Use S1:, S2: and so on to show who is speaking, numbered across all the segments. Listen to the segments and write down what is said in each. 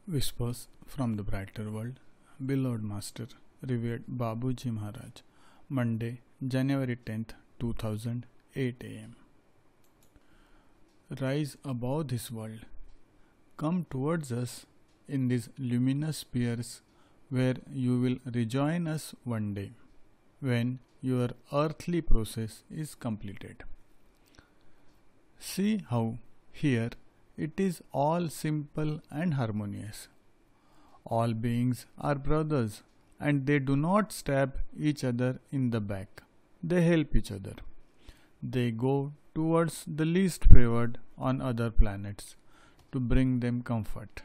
S1: Whispers from the Brighter World, Beloved Master, Revered Babuji Maharaj, Monday, January 10th, 2008 am. Rise above this world. Come towards us in these luminous spheres where you will rejoin us one day, when your earthly process is completed. See how here it is all simple and harmonious. All beings are brothers and they do not stab each other in the back. They help each other. They go towards the least favored on other planets to bring them comfort.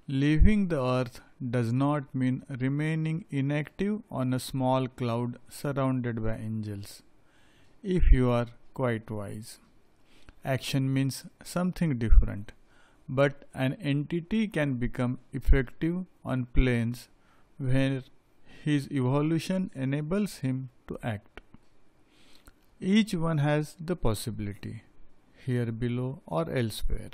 S1: Leaving the earth does not mean remaining inactive on a small cloud surrounded by angels, if you are quite wise. Action means something different, but an entity can become effective on planes where his evolution enables him to act. Each one has the possibility, here below or elsewhere,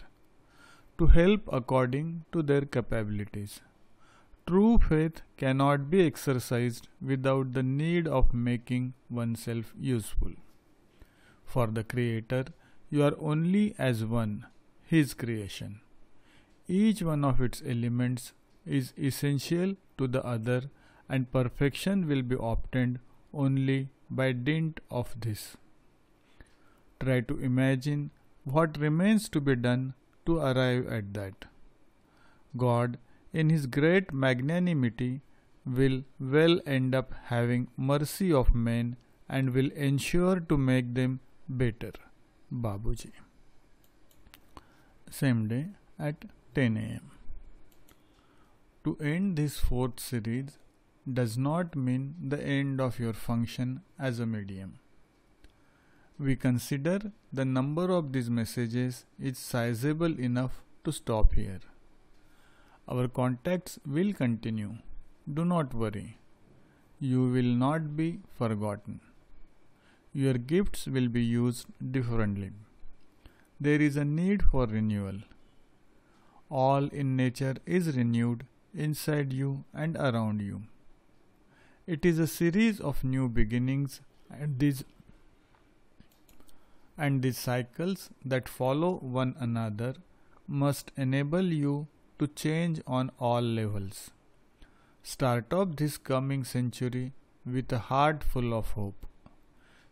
S1: to help according to their capabilities. True faith cannot be exercised without the need of making oneself useful. For the Creator, you are only as one, His creation. Each one of its elements is essential to the other, and perfection will be obtained only by dint of this. Try to imagine what remains to be done to arrive at that. God, in His great magnanimity, will well end up having mercy of men and will ensure to make them better. Babuji. Same day at 10 am. To end this fourth series does not mean the end of your function as a medium. We consider the number of these messages is sizable enough to stop here. Our contacts will continue. Do not worry. You will not be forgotten. Your gifts will be used differently. There is a need for renewal. All in nature is renewed inside you and around you. It is a series of new beginnings, and these cycles that follow one another must enable you to change on all levels. Start off this coming century with a heart full of hope.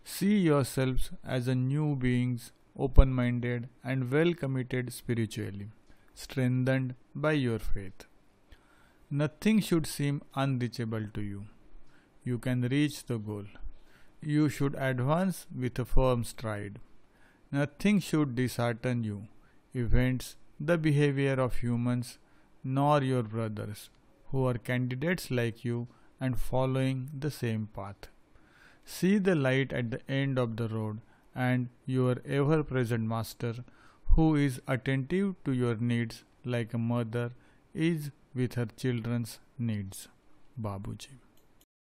S1: See yourselves as a new beings, open-minded and well committed spiritually, strengthened by your faith. Nothing should seem unreachable to you. You can reach the goal. You should advance with a firm stride. Nothing should dishearten you, events, the behavior of humans, nor your brothers, who are candidates like you and following the same path. See the light at the end of the road and your ever-present Master, who is attentive to your needs like a mother is with her children's needs. Babuji.